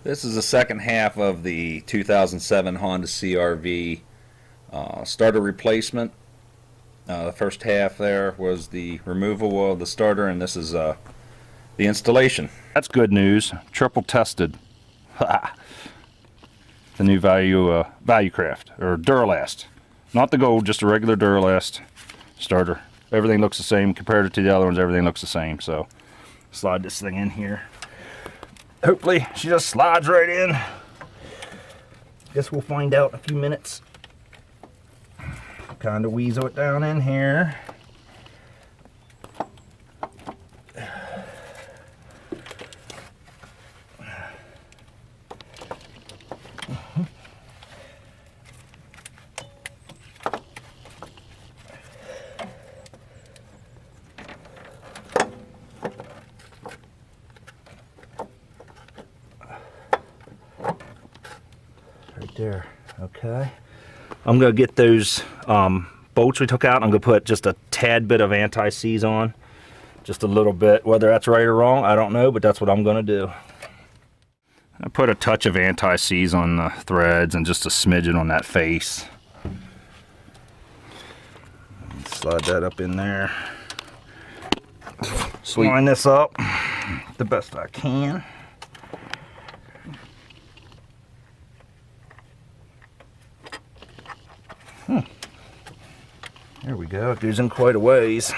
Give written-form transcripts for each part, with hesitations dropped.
This is the second half of the 2007 Honda CRV starter replacement. The first half there was the removal of the starter, and this is the installation. That's good news. Triple tested. The new Valuecraft, or Duralast. Not the gold, just a regular Duralast starter. Everything looks the same compared to the other ones. Everything looks the same. So slide this thing in here. Hopefully she just slides right in. Guess we'll find out in a few minutes. Kind of weasel it down in here. Right there. Okay. I'm gonna get those bolts we took out. I'm gonna put just a tad bit of anti-seize on, just a little bit. Whether that's right or wrong, I don't know, but that's what I'm gonna do. I put a touch of anti-seize on the threads and just a smidgen on that face. Slide that up in there. Sweet. Line this up the best I can. There we go. It goes in quite a ways.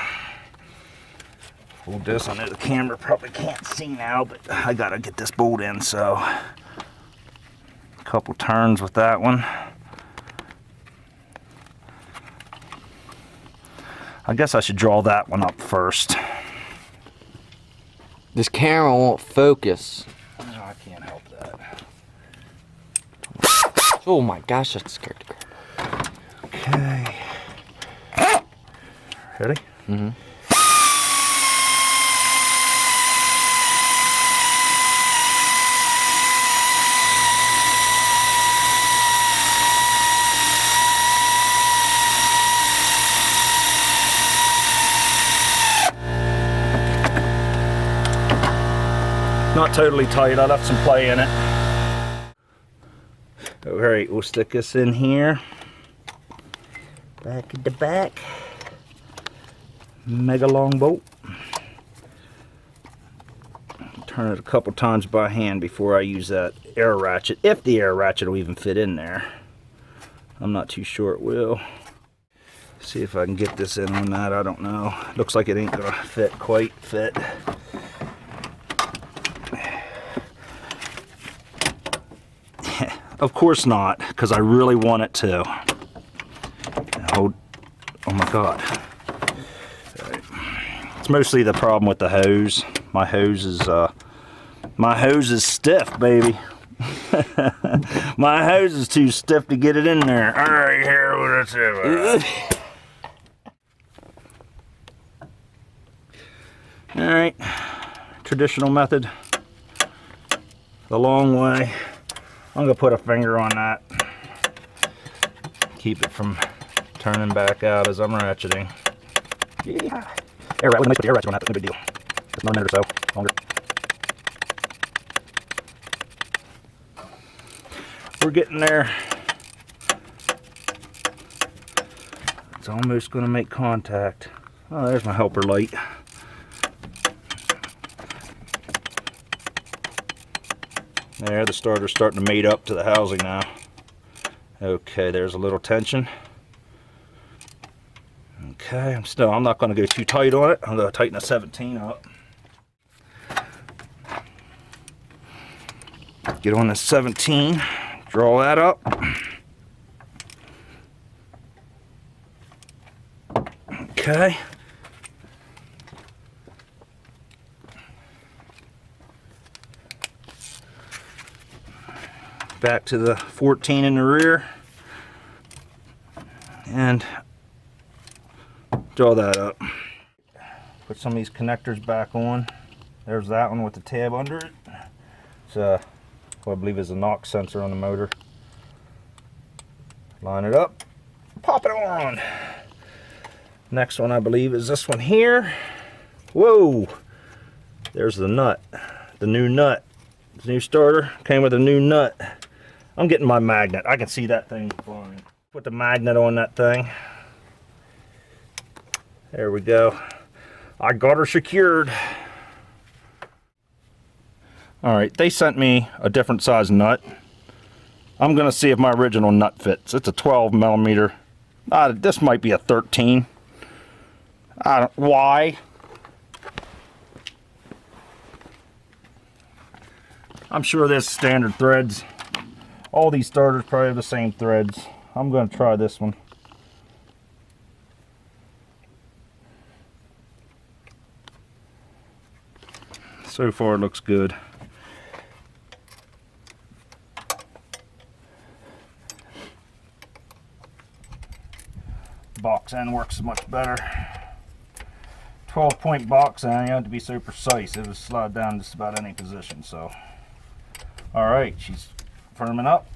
Hold this. I know the camera probably can't see now, but I gotta get this bolt in, so a couple turns with that one. I guess I should draw that one up first. This camera won't focus. No, I can't help that. Oh my gosh, that scared the crap. Okay. Ready? Mm-hmm. Not totally tight. I left some play in it. All right, we'll stick this in here. Back at the back. Mega long bolt. Turn it a couple times by hand before I use that air ratchet, if the air ratchet will even fit in there. I'm not too sure it will. See if I can get this in on that. I don't know. Looks like it ain't gonna quite fit. Of course not, because I really want it to. Oh my God. It's mostly the problem with the hose. My hose is stiff, baby. My hose is too stiff to get it in there. All right, here what it's All right, traditional method, the long way. I'm gonna put a finger on that. Keep it from turning back out as I'm ratcheting. Yeah. Air ratchet, nice with the air ratchet on that, no big deal. Just another minute or so longer. We're getting there. It's almost gonna make contact. Oh, there's my helper light. There, the starter's starting to mate up to the housing now. Okay, there's a little tension. Okay, I'm not going to go too tight on it. I'm going to tighten a 17 up. Get on the 17, draw that up. Okay. Back to the 14 in the rear. And draw that up. Put some of these connectors back on. There's that one with the tab under it. It's what I believe is a knock sensor on the motor. Line it up, pop it on. Next one I believe is this one here. Whoa! There's the nut, the new nut. This new starter came with a new nut. I'm getting my magnet. I can see that thing flying. Put the magnet on that thing. There we go. I got her secured. Alright, they sent me a different size nut. I'm gonna see if my original nut fits. It's a 12 millimeter. This might be a 13. Why? I'm sure there's standard threads. All these starters probably have the same threads. I'm gonna try this one. So far it looks good. Box end works much better. 12-point box end, you have to be so precise. It would slide down just about any position. So, all right, she's firming up.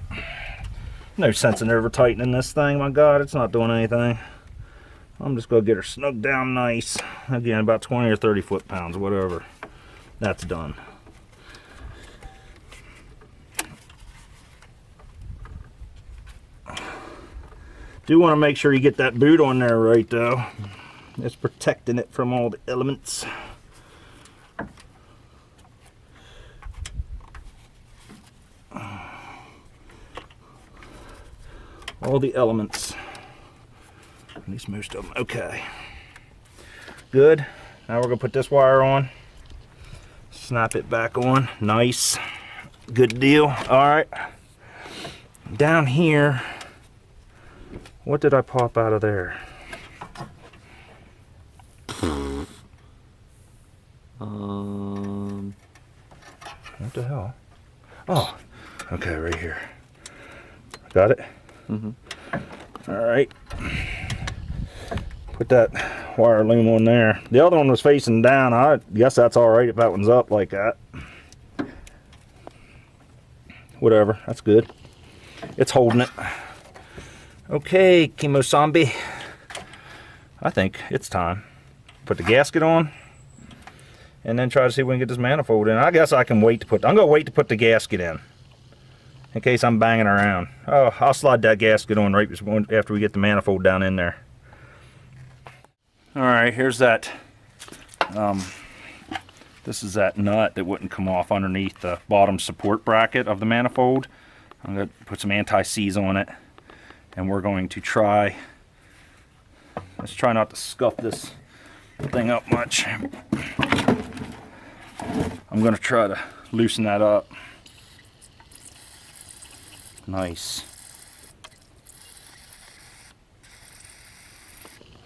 No sense in over tightening this thing. My God, it's not doing anything. I'm just gonna get her snug down nice. Again, about 20 or 30 foot-pounds, whatever. That's done. Do want to make sure you get that boot on there right though. It's protecting it from all the elements. All the elements. At least most of them. Okay. Good. Now we're going to put this wire on. Snap it back on. Nice. Good deal. Alright. Down here. What did I pop out of there? What the hell? Oh, okay, right here. Got it? Mm-hmm. All right. Put that wire loom on there. The other one was facing down. I guess that's all right if that one's up like that. Whatever, that's good. It's holding it. Okay, Kimosambi. I think it's time. Put the gasket on. And then try to see if we can get this manifold in. I guess I can wait to put... I'm going to wait to put the gasket in case I'm banging around. Oh, I'll slide that gasket on right after we get the manifold down in there. Alright, here's that. This is that nut that wouldn't come off underneath the bottom support bracket of the manifold. I'm going to put some anti-seize on it. And we're going to try... Let's try not to scuff this thing up much. I'm going to try to loosen that up. Nice.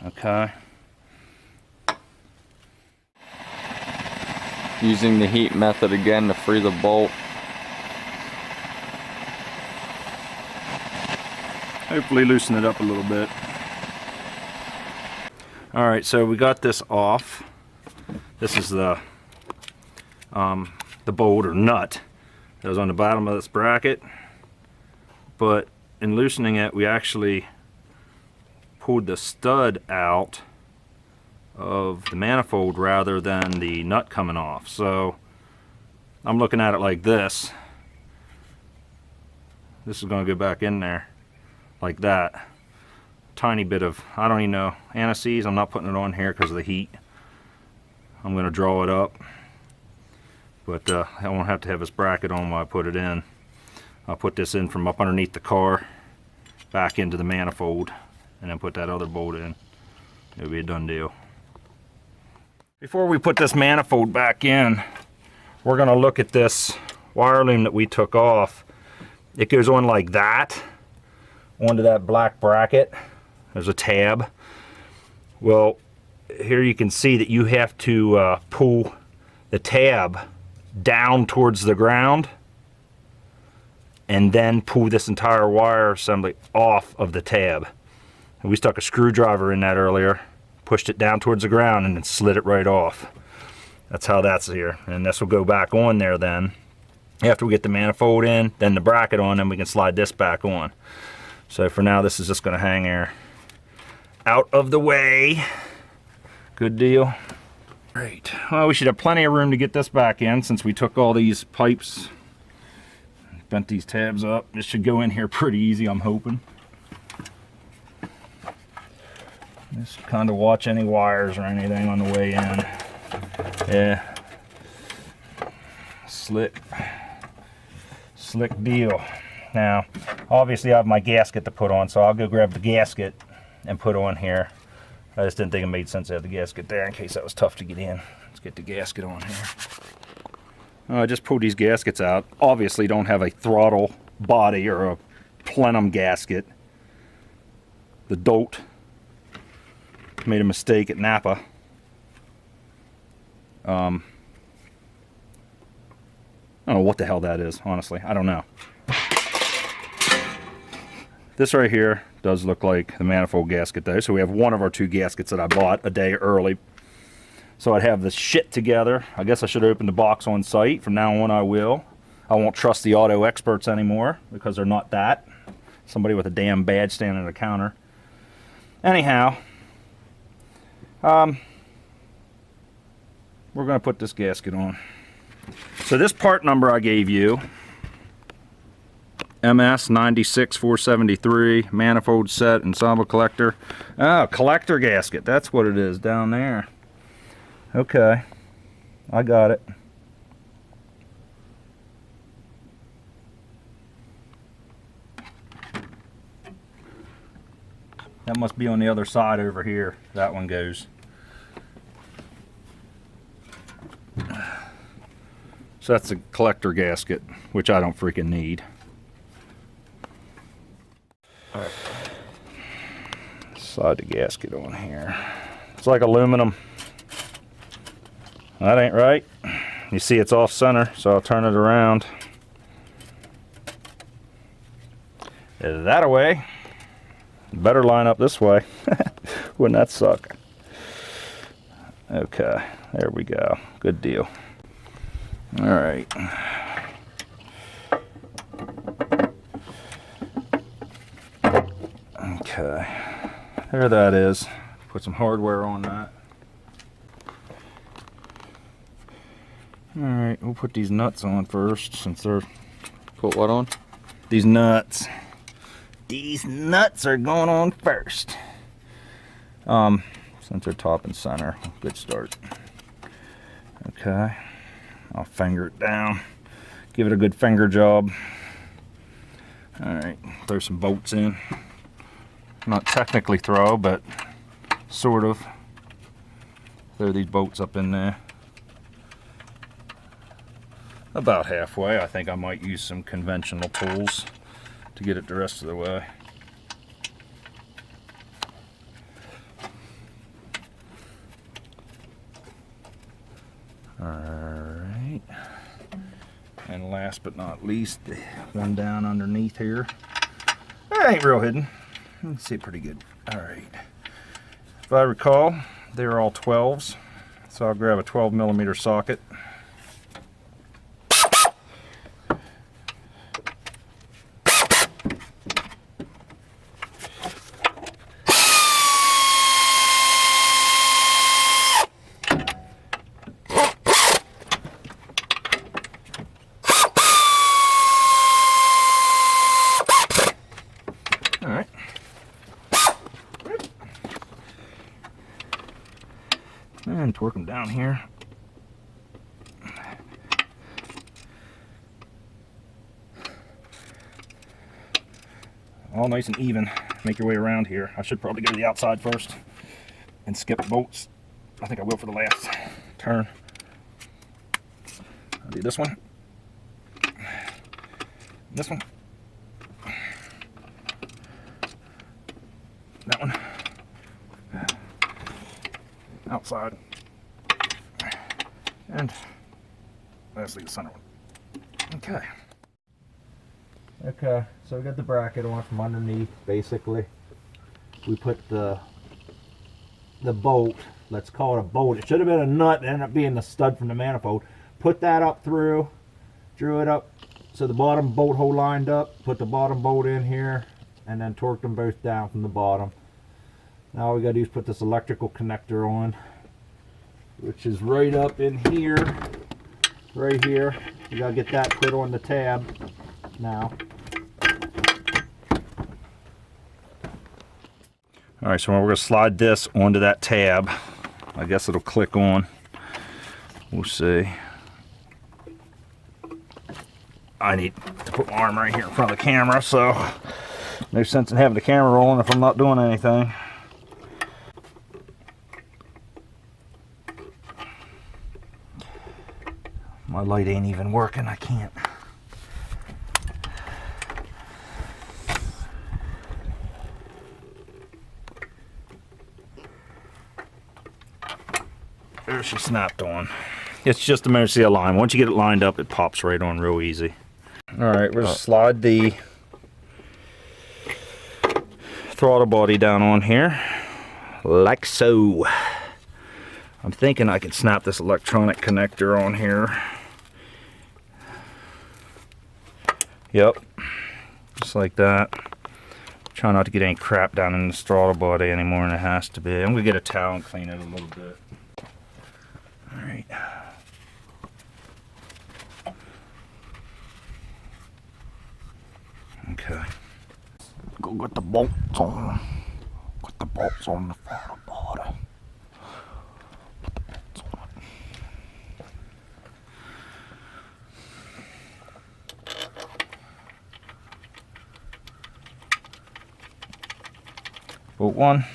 Okay. Using the heat method again to free the bolt. Hopefully loosen it up a little bit. Alright, so we got this off. This is the bolt or nut that was on the bottom of this bracket. But in loosening it, we actually pulled the stud out of the manifold rather than the nut coming off. So I'm looking at it like this. This is going to go back in there like that. Tiny bit of, I don't even know, anti-seize. I'm not putting it on here because of the heat. I'm going to draw it up. But I won't have to have this bracket on while I put it in. I'll put this in from up underneath the car back into the manifold and then put that other bolt in. It'll be a done deal. Before we put this manifold back in, we're going to look at this wire loom that we took off. It goes on like that onto that black bracket. There's a tab. Well, here you can see that you have to pull the tab down towards the ground and then pull this entire wire assembly off of the tab. And we stuck a screwdriver in that earlier, pushed it down towards the ground and then slid it right off. That's how that's here. And this will go back on there then. After we get the manifold in, then the bracket on, then we can slide this back on. So for now, this is just going to hang there out of the way. Good deal. Great. Well, we should have plenty of room to get this back in since we took all these pipes Bent these tabs up. This should go in here pretty easy, I'm hoping. Just kind of watch any wires or anything on the way in. Yeah. Slick deal. Now, obviously I have my gasket to put on, so I'll go grab the gasket and put on here. I just didn't think it made sense to have the gasket there in case that was tough to get in. Let's get the gasket on here. I just pulled these gaskets out. Obviously don't have a throttle body or a plenum gasket. The dolt made a mistake at Napa. I don't know what the hell that is, honestly. I don't know. This right here does look like the manifold gasket though. So we have one of our two gaskets that I bought a day early. So I'd have this shit together. I guess I should open the box on site. From now on I will. I won't trust the auto experts anymore because they're not that. Somebody with a damn badge standing at a counter. Anyhow, we're going to put this gasket on. So this part number I gave you, MS 96473, manifold set, ensemble collector. Oh, collector gasket. That's what it is down there. Okay, I got it. That must be on the other side over here. That one goes. So that's a collector gasket, which I don't freaking need. All right. Slide the gasket on here. It's like aluminum. That ain't right. You see it's off center, so I'll turn it around. That away. Better line up this way. Wouldn't that suck? Okay, there we go. Good deal. All right. Okay, there that is. Put some hardware on that. All right, we'll put these nuts on first since they're... Put what on? These nuts. These nuts are going on first. Since they're top and center, good start. Okay, I'll finger it down. Give it a good finger job. All right, throw some bolts in. Not technically throw, but sort of. Throw these bolts up in there. About halfway. I think I might use some conventional tools to get it the rest of the way. Alright. And last but not least, the one down underneath here. That ain't real hidden. You can see it pretty good. Alright. If I recall, they're all 12s. So I'll grab a 12mm socket. Alright. And torque them down here. All nice and even. Make your way around here. I should probably go to the outside first and skip bolts. I think I will for the last turn. I'll do this one. This one. That one. Outside. And lastly the center one. Okay. Okay, so we got the bracket on from underneath, basically. We put the bolt, let's call it a bolt. It should have been a nut, it ended up being the stud from the manifold. Put that up through, drew it up so the bottom bolt hole lined up, put the bottom bolt in here, and then torqued them both down from the bottom. Now all we gotta do is put this electrical connector on, which is right up in here, right here. You gotta get that put on the tab. now. All right, so we're going to slide this onto that tab. I guess it'll click on. We'll see. I need to put my arm right here in front of the camera, so no sense in having the camera rolling if I'm not doing anything. My light ain't even working, I can't. There she snapped on. It's just a emergency alarm. Once you get it lined up, it pops right on real easy. All right, we're gonna slide the throttle body down on here, like so. I'm thinking I can snap this electronic connector on here. Yep, just like that. Try not to get any crap down in the throttle body any more than it has to be. I'm gonna get a towel and clean it a little bit. All right. Okay. Go get the bolts on. Put the bolts on the throttle body. Put the bolts on it. Bolt one.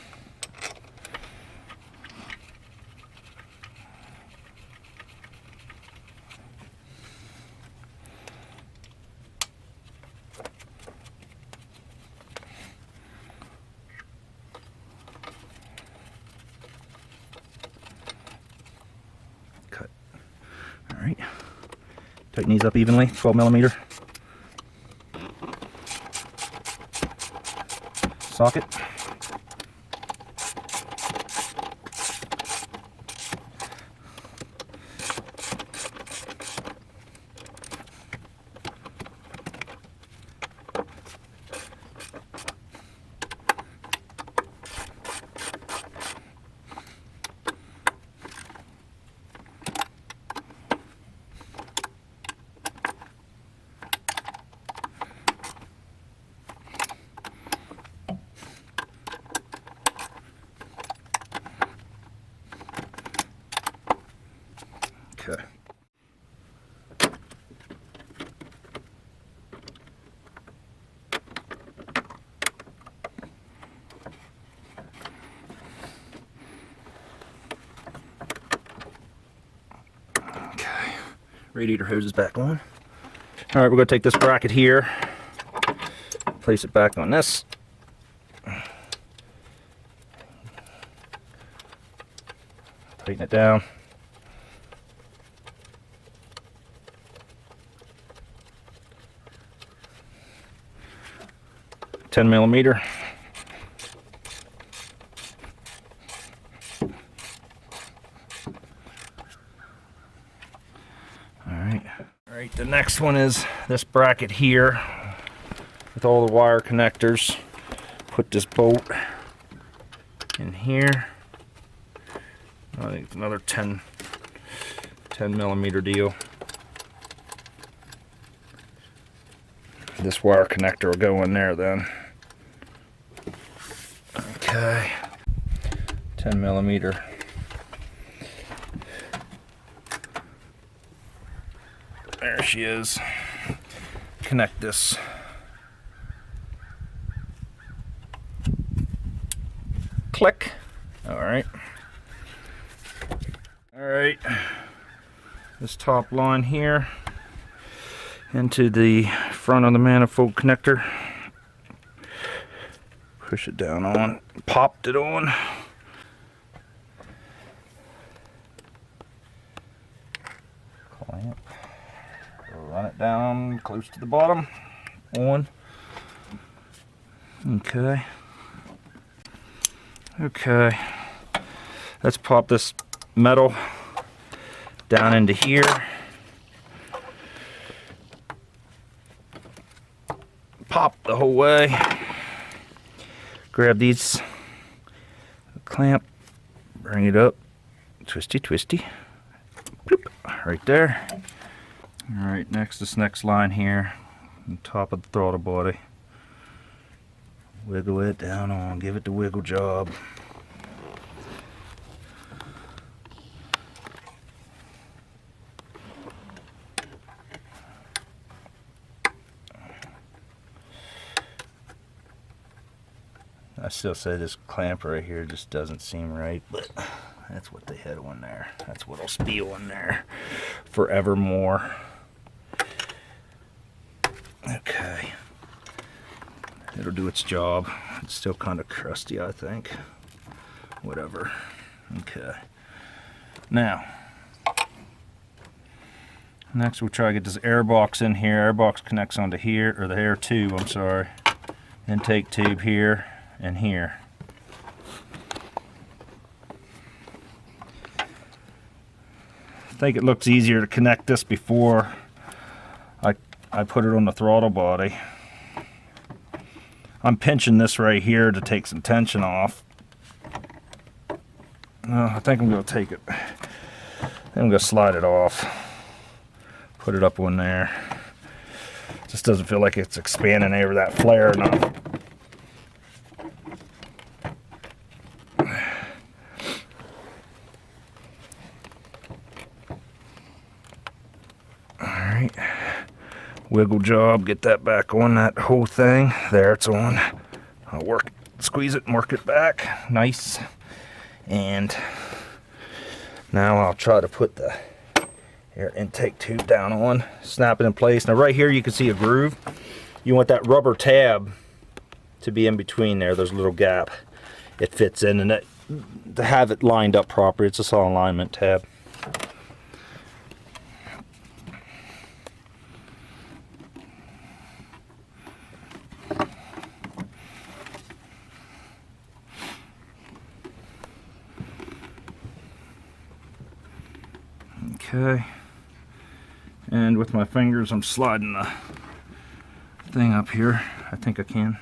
Cut. All right. Tighten these up evenly, 12 millimeter. Socket. Okay. Okay. Radiator hose is back on. All right, we're going to take this bracket here, place it back on this. Tighten it down. $10 millimeter. All right, the next one is this bracket here with all the wire connectors. Put this bolt in here. I think it's another 10 millimeter deal. This wire connector will go in there then. Okay, 10 millimeter. There she is. Connect this. Click. All right. All right. This top line here into the front of the manifold connector. Push it down on. Popped it on. Clamp. Run it down close to the bottom. On. Okay. Okay. Let's pop this metal down into here. Pop the whole way. Grab these clamp, bring it up, twisty, twisty. Bloop, right there. All right, next, this next line here, on top of the throttle body. Wiggle it down on, give it the wiggle job. I still say this clamp right here just doesn't seem right, but that's what they had on there. That's what'll be on there forevermore. Okay. It'll do its job. It's still kind of crusty, I think. Whatever. Okay. Now, next we'll try to get this air box in here. Air box connects onto here, or the air tube, I'm sorry. Intake tube here and here. I think it looks easier to connect this before I put it on the throttle body. I'm pinching this right here to take some tension off. I think I'm going to take it. I'm going to slide it off. Put it up on there. Just doesn't feel like it's expanding over that flare enough. Alright. Wiggle job, get that back on that whole thing. There, it's on. I'll work, squeeze it and work it back. Nice. And now I'll try to put the air intake tube down on, snap it in place. Now right here you can see a groove. You want that rubber tab to be in between there. There's a little gap. It fits in, and to have it lined up properly, it's a solid alignment tab. Okay, and with my fingers I'm sliding the thing up here. I think I can.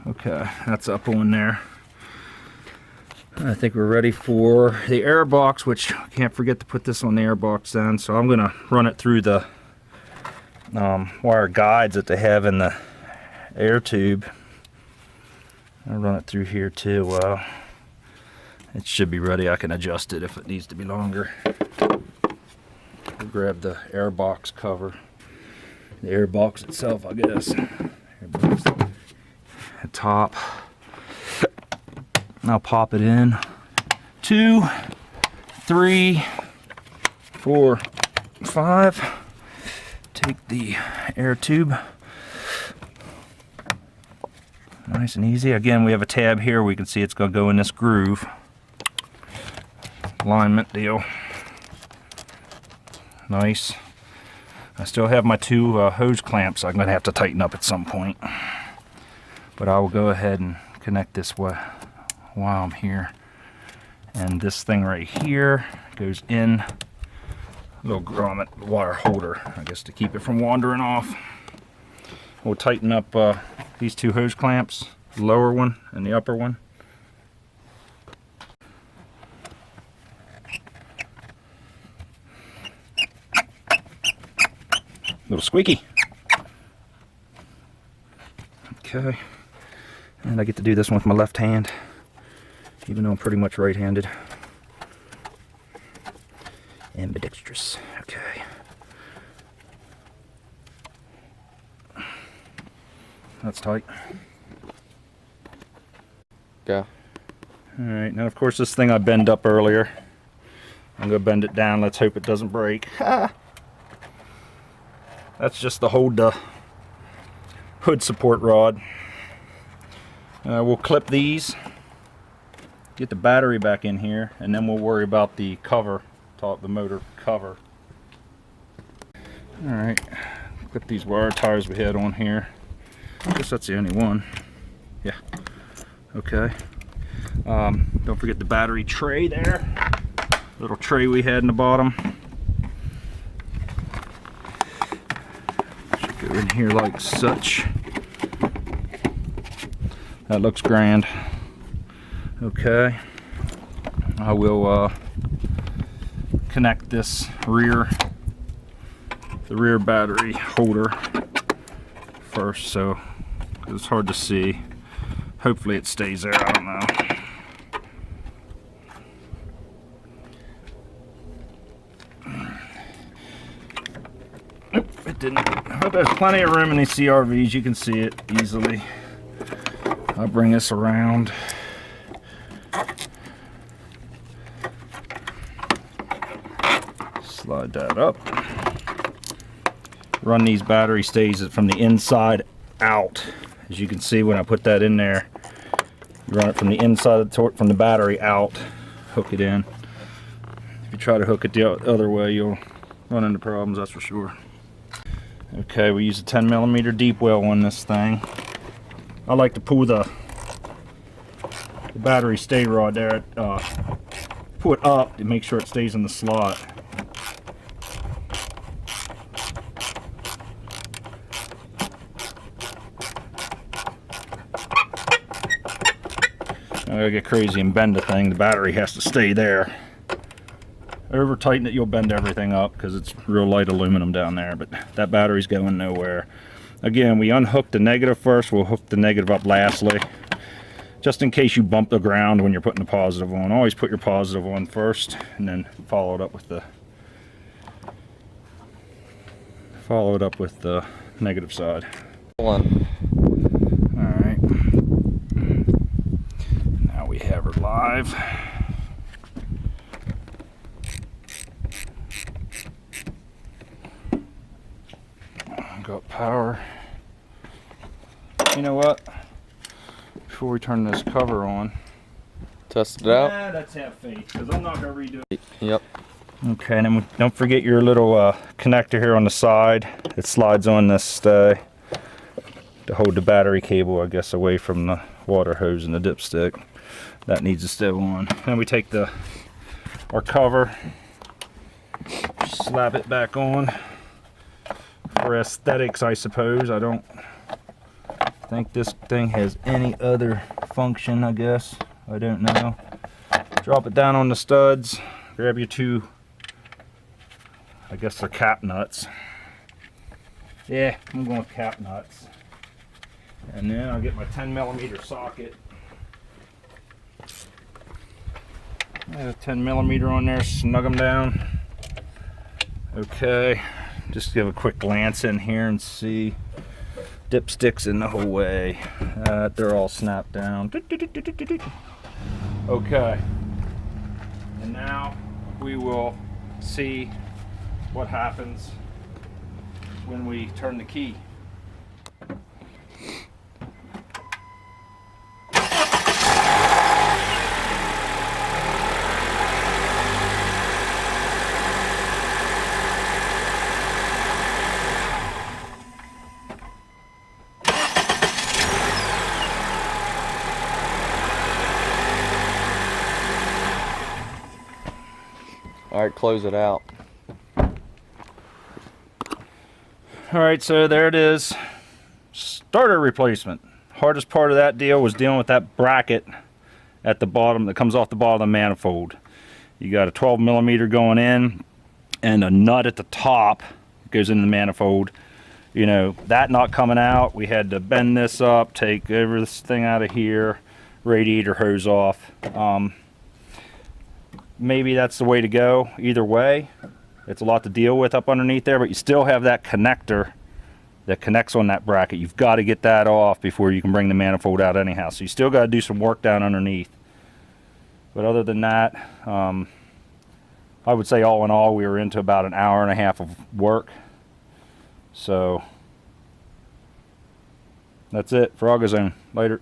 Okay, that's up on there. I think we're ready for the air box, which I can't forget to put this on the air box then, so I'm gonna run it through the wire guides that they have in the air tube. I'll run it through here too. It should be ready. I can adjust it if it needs to be longer. I'll grab the air box cover. The air box itself, I guess. Air box at top. I'll pop it in. 2, 3, 4, 5. Take the air tube. Nice and easy. Again, we have a tab here. We can see it's going to go in this groove. Alignment deal. Nice. I still have my 2 hose clamps I'm going to have to tighten up at some point. But I will go ahead and connect this while I'm here. And this thing right here goes in. Little grommet wire holder, I guess, to keep it from wandering off. We'll tighten up these 2 hose clamps, the lower one and the upper one. Little squeaky. Okay, and I get to do this one with my left hand, even though I'm pretty much right-handed. Ambidextrous. Okay. That's tight. Go. Alright, now of course this thing I bent up earlier. I'm going to bend it down. Let's hope it doesn't break. That's just to hold the hood support rod. We'll clip these, get the battery back in here, and then we'll worry about the cover. The motor cover. Alright, clip these wire tires we had on here. I guess that's the only one. Yeah. Okay. Don't forget the battery tray there. Little tray we had in the bottom. Should go in here like such. That looks grand. Okay, I will connect this the rear battery holder first, so it's hard to see. Hopefully it stays there, I don't know. Nope, it didn't. I hope there's plenty of room in these CRVs, you can see it easily. I'll bring this around. Slide that up. Run these battery stays from the inside out. As you can see when I put that in there, you run it from the inside of from the battery out, hook it in. If you try to hook it the other way, you'll run into problems, that's for sure. Okay, we use a 10mm deep well on this thing. I like to pull the battery stay rod there, pull it up to make sure it stays in the slot. I get crazy and bend the thing, the battery has to stay there. Over tighten it, you'll bend everything up because it's real light aluminum down there, but that battery's going nowhere. Again, we unhook the negative first, we'll hook the negative up lastly, just in case you bump the ground when you're putting the positive on. Always put your positive on first and then follow it up with the negative side. One. Alright. Now we have her live. Got power. You know what? Before we turn this cover on, Test it out. let's have faith, because I'm not going to redo it. Yep. Okay, and then don't forget your little connector here on the side. It slides on this stay to hold the battery cable, I guess, away from the water hose and the dipstick. That needs to stay on. Then we take our cover, slap it back on for aesthetics, I suppose. I don't think this thing has any other function, I guess. I don't know. Drop it down on the studs. Grab your two, I guess they're cap nuts. Yeah, I'm going with cap nuts. And then I'll get my 10mm socket. I have a 10mm on there, snug them down. Okay, just give a quick glance in here and see. Dipsticks in the whole way. They're all snapped down. Okay. And now we will see what happens when we turn the key. All right, close it out. All right, so there it is. Starter replacement. Hardest part of that deal was dealing with that bracket at the bottom that comes off the bottom of the manifold. You got a 12mm going in and a nut at the top that goes in the manifold. You know, that not coming out, we had to bend this up, take everything out of here, radiator hose off. Maybe that's the way to go. Either way, it's a lot to deal with up underneath there, but you still have that connector that connects on that bracket. You've got to get that off before you can bring the manifold out anyhow. So you still got to do some work down underneath. But other than that, I would say all in all, we were into about an hour and a half of work. So that's it. Farrago Zone. Later.